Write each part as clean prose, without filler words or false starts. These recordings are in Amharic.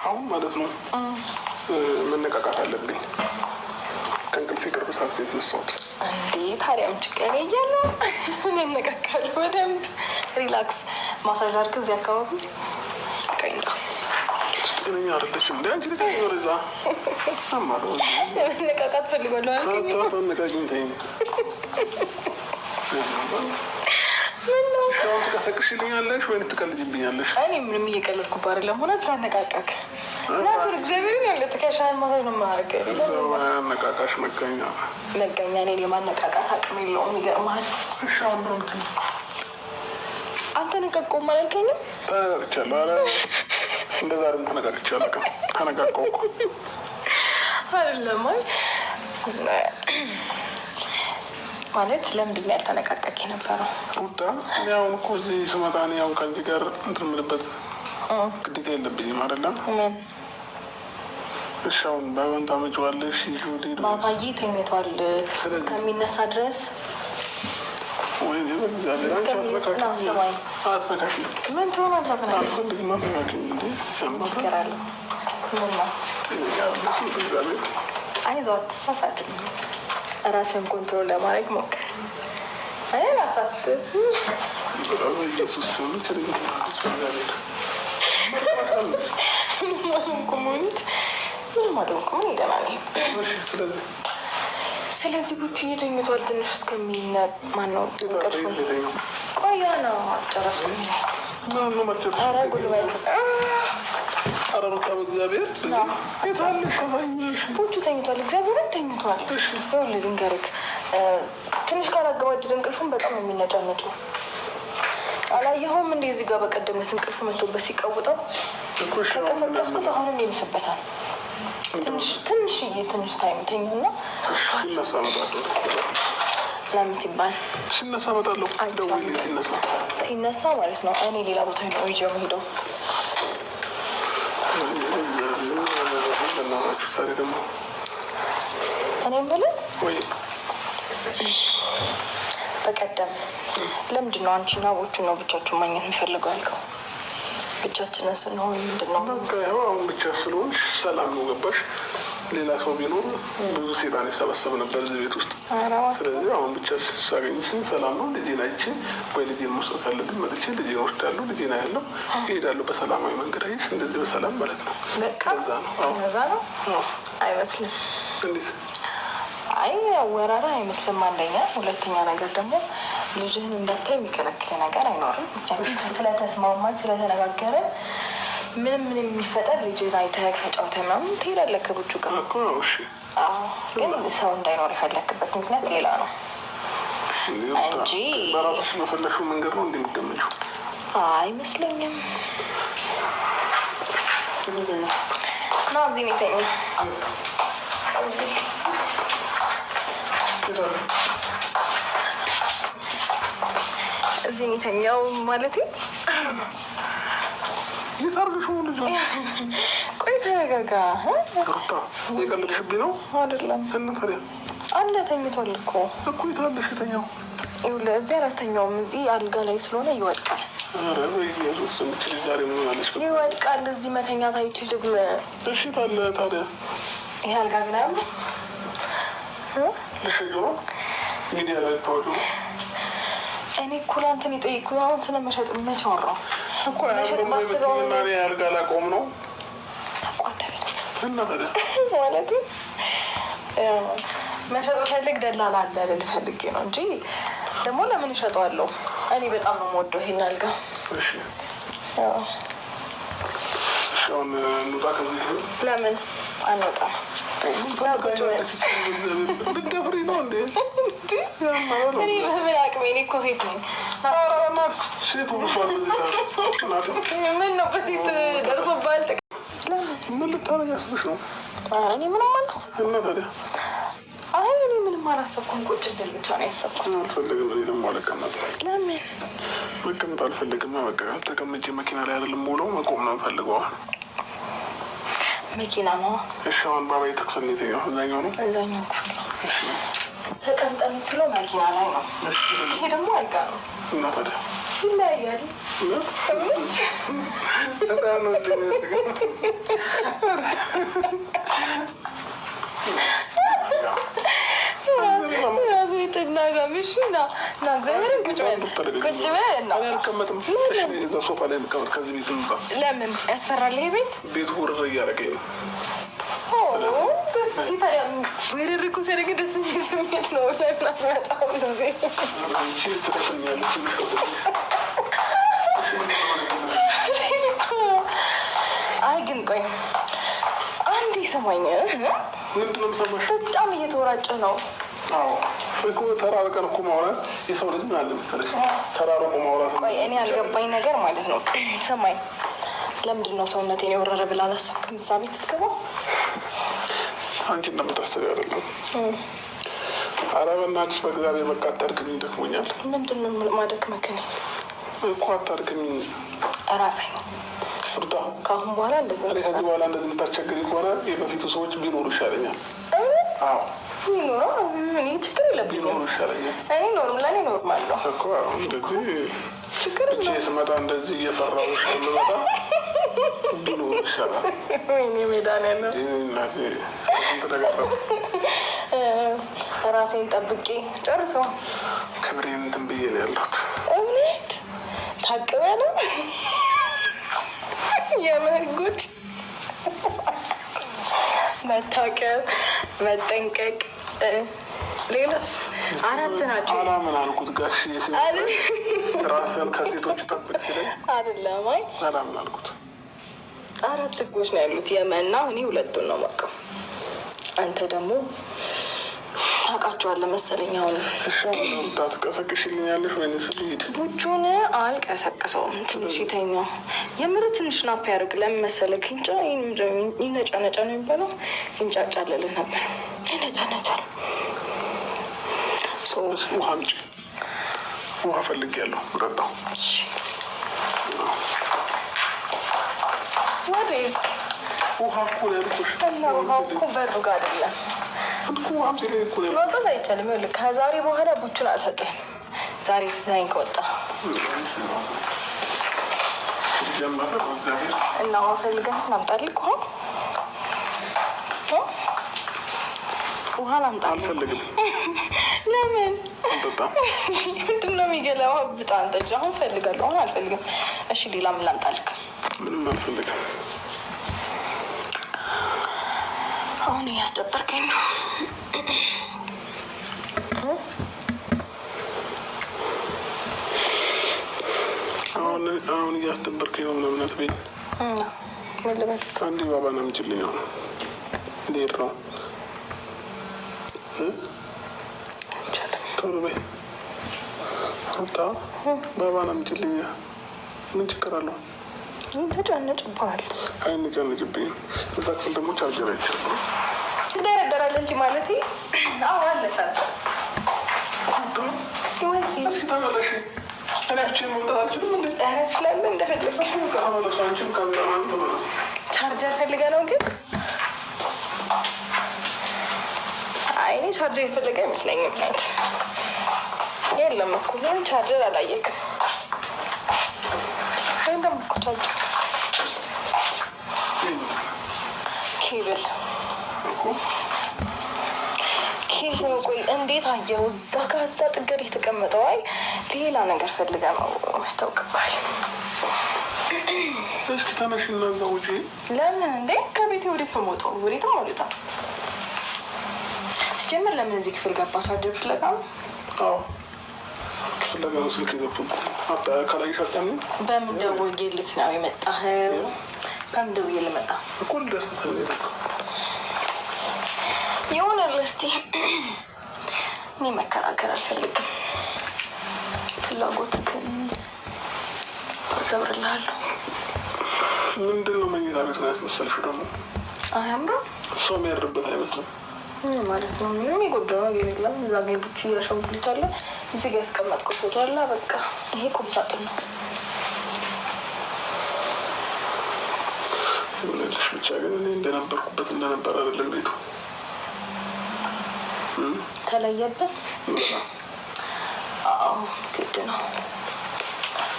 አሁን ማለት ነው መነቃቃት አለብኝ። ከእንቅልፍ ቅርብ ሰዓት የተነሳሁት እንዴ ታዲያ ምን ችግር እያለሁ እነቃቃለሁ። በደንብ ሪላክስ ማሳጅ አድርግ እዚህ አካባቢ ቀይንዳ ጤነኛ አይደለችም እንዴ አንቺ? ልጅ ወረዛ አማዶ መነቃቃት ፈልጋለሁ አልከኝ። ተነቃቂኝ ተይኝ። ምነው ሻውን ትቀሰቅሽልኛለሽ ወይ ትቀልጅብኛለሽ? እኔ ምንም እየቀለድኩ አይደለም። ሆነ ታነቃቃክ ናሱር እግዚአብሔርን ያለ ተከሻን ማለት ነው ማረከ ነቃቃሽ መገኛ እኔ የማነቃቃት አቅም የለውም። ይገርማል። ሻውን ብሮንት አንተ ነቀቀው ማለልከኝም ተነቃቅቻለሁ። ኧረ እንደዛ አይደለም ተነቃቅቻለሁ። ተነቃቀው እኮ አይደለም ማለት ለምንድን ነው ያልተነቃቀቅ የነበረው? ሩታ ያው እኮ እዚህ ስመጣ እኔ ያው ከአንቺ ጋር እንትን የምልበት ግዴታ የለብኝም አይደለም። ምን እሺ አሁን ባይሆን ታመጪዋለሽ? ባባዬ ተኝቷል እስከሚነሳ ድረስ ወይ በእግዚአብሔር አንቺ አትነካኪኝ። ምን ትሆናለህ? አልፈልግም። አትነካኪኝ እንዴ ችግር አለው። ምን ነው አይዞህ አትሳሳት። ራስን ኮንትሮል ለማድረግ ሞክር። እኔ ላሳስት ኢየሱስ ስም ስለዚህ ቡቹ እየተኝቷል። ትንሽ እስከሚነቅ ማነው ቅርፉ ቆያ ነው ጨረስኩኝ። ኧረ ጉልበት አረሩታ በእግዚአብሔር ቡቹ ተኝቷል። እግዚአብሔርን ተኝቷል። ይኸውልህ ልንገርህ ትንሽ ካላገባደደ እንቅልፉን በጣም የሚነጫነጭ ነው። አላየኸውም እንዴ? እዚህ ጋር በቀደምነት እንቅልፍ መቶበት ሲቀውጠው ከቀሰቀስኩት አሁንም ይብስበታል። ትንሽ ታይም ተኛና ለምን ሲባል ሲነሳ እመጣለሁ። ሲነሳ ማለት ነው። እኔ ሌላ ቦታ ነው ይዤው የምሄደው። እኔ የምልህ በቀደም ለምንድን ነው አንቺና ቦቹ ነው ብቻችሁን ማግኘት የምፈልገው ያልከው? ብቻችንን ስንሆን ምንድን ነው? አሁን ብቻ ስለሆንሽ ሰላም ነው። ገባሽ? ሌላ ሰው ቢኖር ብዙ ሴጣን ይሰበሰብ ነበር እዚህ ቤት ውስጥ። ስለዚህ አሁን ብቻ ሳገኝሽን ሰላም ነው። ልጄን አይቼ ወይ ልጄን መውሰድ ካለብኝ መጥቼ ልጄን ወስዳለሁ። ልጄን አያለሁ፣ እሄዳለሁ በሰላማዊ መንገድ። አየሽ? እንደዚህ በሰላም ማለት ነው። በቃ እዛ ነው አይመስልም? እንዴት? አይ አወራራ አይመስልም። አንደኛ፣ ሁለተኛ ነገር ደግሞ ልጅህን እንዳታይ የሚከለክል ነገር አይኖርም። ስለተስማማን ስለተነጋገረን ምንም የሚፈጠር ልጅህን አይተህ ተጫውተህ ምናምን ትሄዳለህ ከቡቹ ጋር። ግን ሰው እንዳይኖር የፈለክበት ምክንያት ሌላ ነው እንጂ በራስሽ በፈለግሽው መንገድ ነው እንደሚገመችው አይመስለኝም። ና እዚህ ነው የተኛ እዚህ የሚተኛው ማለት የታርገሽ ልጅ ቆይ ተረጋጋ። የቀለድሽብኝ ነው አይደለም? ታዲያ አለ ተኝቷል እኮ የታለሽ የተኛው? ይኸውልህ እዚህ አላስተኛውም። እዚህ አልጋ ላይ ስለሆነ ይወድቃል። ይወድቃል። እዚህ መተኛት አይችልም። እሺ ታለ ታዲያ ይሄ አልጋ ግን አለ ልሸጁ ነው እንግዲህ ያለ ተወዱ። እኔ እኮ ላንተን የጠየኩ አሁን ስለመሸጥ መቼ አወራሁ እኮ ያልጋ ላቆም ነው ማለት መሸጥ ፈልግ ደላላ አለ ልልህ ፈልጌ ነው እንጂ ደግሞ ለምን እሸጠዋለሁ? እኔ በጣም ነው የምወደው ይሄን አልጋ። ለምን አንወጣም? ብትደፍሪ ነው እንዴ? እኔ በምን አቅሜ? እኔ እኮ ሴት ነኝ። ምን ነው በሴት ደርሶብሃል? ምን ልታረጊ አስበሽ ነው? እኔ ምንም አላሰብኩም። እና ታዲያ? አይ እኔ ምንም አላሰብኩም። ቁጭ እንድል ብቻ ነው ያሰብኩት። አልፈልግም። እኔ ደግሞ አልቀመጥም። ለምን መቀመጥ አልፈልግም? በቃ ተቀምጬ መኪና ላይ አይደለም የምውለው፣ መቆም ነው የምፈልገው። መኪና ነው? እሺ አሁን ባባዬ ተክሰል ነው የተኛው። እዛኛው ነው? እዛኛው ክፍል ነው። ተቀምጠ የምትለው መኪና ላይ ነው። ይሄ ደግሞ አልጋ ነው። እና ታዲያ ይለያያል። ራሱ ጥና ጋሚሽ ና እግዚአብሔርን ቁጭ በል አልቀመጥም። ሶፋ ላይ ልቀመጥ። ከዚህ ቤት እንውጣ። ለምን ያስፈራል? ይሄ ቤት ቤቱ ውርር እያደረገኝ ነው። ደስ ሲታያ ውርር እኮ ሲያደርግ ደስ የሚል ስሜት ነው። በጣም ጊዜ አይ ግን ቆይ አንዴ ሰማኝ። ምንድነው የምሰማሽ? በጣም እየተወራጨ ነው። አዎ እኮ ተራርቀን እኮ ማውራት የሰው ልጅ ምን አለ መሰለሽ፣ ተራርቆ ማውራት። ቆይ እኔ ያልገባኝ ነገር ማለት ነው፣ ሰማኝ፣ ለምንድን ነው ሰውነቴን የወረረ ብላ አላሰብክም? እዛ ቤት ስትገባ አንቺ እንደምታስቢው አይደለም። ኧረ በእናትሽ በእግዚአብሔር በቃ አታድክሚኝ፣ ደክሞኛል። ምንድን ነው ማደክመክ? እኮ አታድክሚኝ፣ እራፈኝ። ከአሁን በኋላ እንደዚህ ከዚህ በኋላ እንደዚህ የምታስቸግሪ ከሆነ የበፊቱ ሰዎች ቢኖሩ ይሻለኛል። አዎ ቢኖረው እኔ ችግር የለብኝም። ቢኖሩ ይሻለኛል። እኔ ለእኔ ኖርማል ነው እኮ እንደዚህ ችግር ብቻ ስመጣ እንደዚህ እየፈራሁሽ ልመጣ ቢኖሩ ይሻላል። ወይኔ መድኃኒዓለም እናቴ ተደጋገሩ። ራሴን ጠብቄ ጨርሰው ክብሬን እንትን ብዬ ነው ያለሁት። እውነት ታቅበ ነው የመህጎች መታቀብ፣ መጠንቀቅ፣ ሌላስ 4 ናቸው። አላምን አልኩት ጋሽ ራስን ከሴቶች ጠብቅ ሲለኝ አይደለም። አይ አላምን አልኩት። 4 ህጎች ነው ያሉት። የመና እኔ 2ቱን ነው የማውቀው። አንተ ደግሞ ታውቃቸዋለህ መሰለኝ። አሁን ታትቀሰቅሽልኛለሽ ወይንስ ልሂድ? ቡቹን አልቀሰቅሰውም። ትንሽ ይተኛው። የምር ትንሽ ናፕ ያደርግ። ለምን መሰለህ? ኪንጫ ይነጫነጫ ነው የሚባለው። ይንጫጫልልህ ነበር። ይነጫነጫል። ውሃ አምጪ። ውሃ ፈልጌያለሁ። ጠጣው። ወዴት? ውሃ እኮ ነው ያልኩሽ። እና ውሃው እኮ በሩ ጋር አይደለም። መውጣት አይቻልም። ይኸውልህ ከዛሬ በኋላ ቡቹን አልሰጠህም። ዛሬ ትተኸኝ ከወጣ እና ውሃ ፈልገህ ላምጣልህ? ውሃ ላምጣልህ? አልፈልግም። ለምን? ምንድን ነው የሚገላው? ብጣ አንተ ልጅ። አሁን እፈልጋለሁ። አሁን አልፈልግም። እሺ ሌላ ምን ላምጣልህ? ምንም አልፈልግም። አሁን እያስደበርከኝ ነው። አሁን እያስደበርከኝ ነው። ምናምን አትበይኝ። አንዴ ባባ ነው የምችልኝ። አሁን እንዴት ነው? ቶሎ በይ ሩታ። ባባ ነው የምችልኝ። ምን ችግር አለው? ተጨነጭብሃል። አይነጨነጭብኝም። እዛ ክፍል ደግሞ ቻርጀር አይችልም። ይደረደራል እንጂ ማለት አዎ አለ ቻርጀር። ተመለሽ። እኔችን መምጣት አልችልም። ስላለ እንደፈለግ ቻርጀር ፈልገህ ነው ግን? አይ እኔ ቻርጀር የፈለገ አይመስለኝም። ናት የለም እኮ ግን ቻርጀር አላየክም። ወይም ደግሞ እኮ ቻርጀር ኬብል ቆይ እንዴት አየው? እዛ ከዛ ጥገድ የተቀመጠው። አይ ሌላ ነገር ፈልጋ ነው ያስታውቅብሃል። እስኪ ተነሽና እዛ ውጪ። ለምን እንዴ? ከቤቴ ወዴት ነው የምወጣው? ወዴትም አልወጣም። ሲጀምር ለምን እዚህ ክፍል ገባ? ቻርጀር ፍለጋ ነው? አዎ ፍለጋ ነው። ስልክ የገባሁት ከላይ ሻጣኝ። በምን ደውዬልክ ነው የመጣኸው? በምን ደውዬ ልመጣ እኮ ልደርስ ተለይቶ ይሆናል። እስኪ እኔ መከራከር አልፈልግም። ፍላጎትህን አከብርልሃለሁ። ምንድን ነው መኝታ ቤት ነው ያስመሰልሽው? ደግሞ አያምርም? እሷ የሚያድርበት አይመስልም ማለት ነው። ምንም የጎደለው ነገር የለም። እዛ ጋ ቡቹ እያሻንጉሊት አለ፣ እዚህ ጋ ያስቀመጥኩት ፎቶ አለ። በቃ ይሄ ቁም ሳጥን ነው። ምንልሽ ብቻ ግን እኔ እንደነበርኩበት እንደነበር አይደለም ቤቱ። ተለየብን? አዎ ግድ ነው።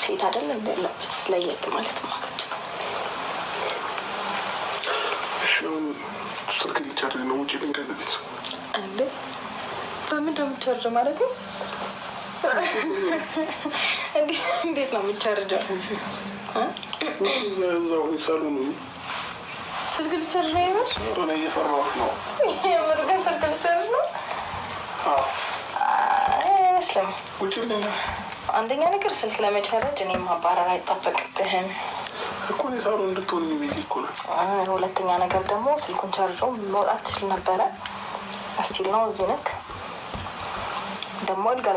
ሴት አይደል እንደ ያለበት ለየት ማለት ማከት ነው። እሺ ስልክ ሊቻርጅ ነው ውጪ ግን ከቤት እንዴ በምን እንደምትቻርጅ ማለት ነው? እንዴት ነው የምትቻርጀው? እዛው ሳሎን ስልክ ሊቻርጅ ነው ይበል። እኔ እየፈራሁት ነው። የምር ግን ስልክ ሊቻርጅ ነው? አይመስልም። ውጪ ግን አንደኛ ነገር ስልክ ለመቻረጅ እኔ ማባረር አይጠበቅብህም እኮ እኔ ሳሎን እንድትሆን የሚል እኮ ነው። ሁለተኛ ነገር ደግሞ ስልኩን ቻርጆ መውጣት ትችል ነበረ። እስቲል ነው እዚህ ነክ ደግሞ አልጋ